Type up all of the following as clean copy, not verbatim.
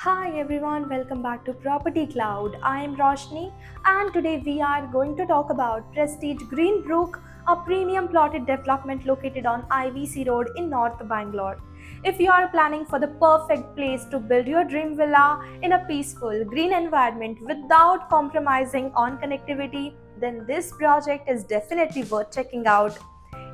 Hi everyone, welcome back to Property Cloud. I am Roshni and today we are going to talk about Prestige Greenbrook, a premium plotted development located on IVC Road in North Bangalore. If you are planning for the perfect place to build your dream villa in a peaceful, green environment without compromising on connectivity, then this project is definitely worth checking out.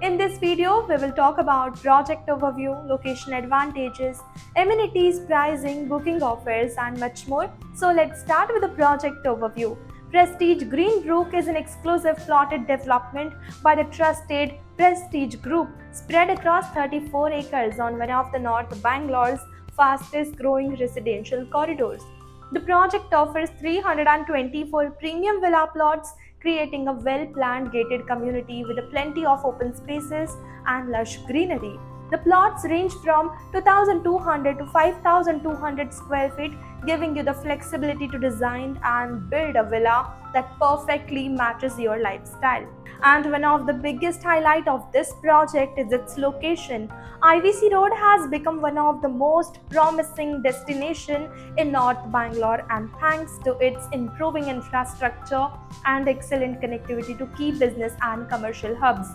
In this video, we will talk about project overview, location advantages, amenities, pricing, booking offers, and much more. So let's start with the project overview. Prestige Greenbrook is an exclusive plotted development by the trusted Prestige Group spread across 34 acres on one of the North Bangalore's fastest growing residential corridors. The project offers 324 premium villa plots, creating a well planned gated community with plenty of open spaces and lush greenery. The plots range from 2,200 to 5,200 square feet, giving you the flexibility to design and build a villa that perfectly matches your lifestyle. And one of the biggest highlight of this project is its location. IVC Road has become one of the most promising destination in North Bangalore, and thanks to its improving infrastructure and excellent connectivity to key business and commercial hubs.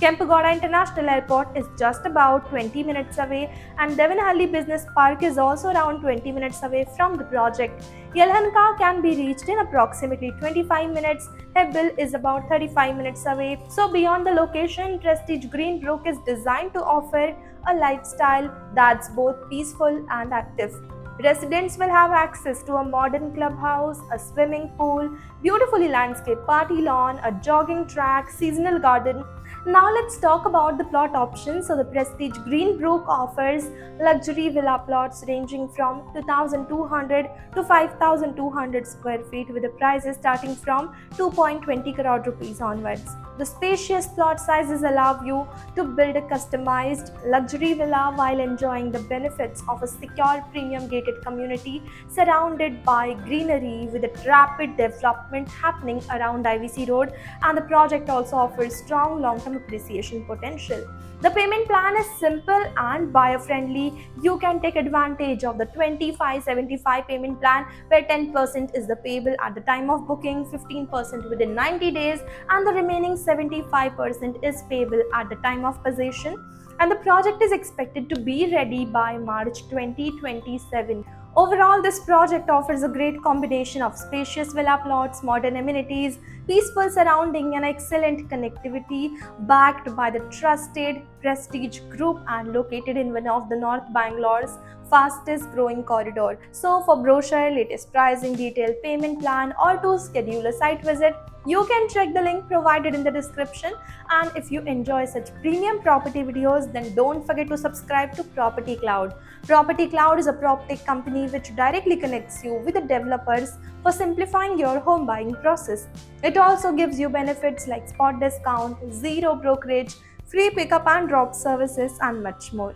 Kempegowda International Airport is just about 20 minutes away, and Devanahalli Business Park is also around 20 minutes away from the project. Yelahanka can be reached in approximately 25 minutes. Hebbil is about 35 minutes away. So beyond the location, Prestige Greenbrook is designed to offer a lifestyle that's both peaceful and active. Residents will have access to a modern clubhouse, a swimming pool, beautifully landscaped party lawn, a jogging track, seasonal garden. Now let's talk about the plot options. So the Prestige Greenbrook offers luxury villa plots ranging from 2,200 to 5,200 square feet with the prices starting from 2.20 crore rupees onwards. The spacious plot sizes allow you to build a customized luxury villa while enjoying the benefits of a secure premium gated community surrounded by greenery with a rapid development happening around IVC Road, and the project also offers strong long-term appreciation potential. The payment plan is simple and buyer-friendly. You can take advantage of the 25/75 payment plan where 10% is the payable at the time of booking, 15% within 90 days, and the remaining 75% is payable at the time of possession. And the project is expected to be ready by March 2027. Overall, this project offers a great combination of spacious villa plots, modern amenities, peaceful surrounding, and excellent connectivity, backed by the trusted Prestige Group and located in one of the North Bangalore's fastest growing corridor. So, for brochure, latest pricing, detailed payment plan, or to schedule a site visit, you can check the link provided in the description. And if you enjoy such premium property videos, then don't forget to subscribe to Property Cloud. Property Cloud is a PropTech company which directly connects you with the developers for simplifying your home buying process. It also gives you benefits like spot discount, zero brokerage, free pickup and drop services, and much more.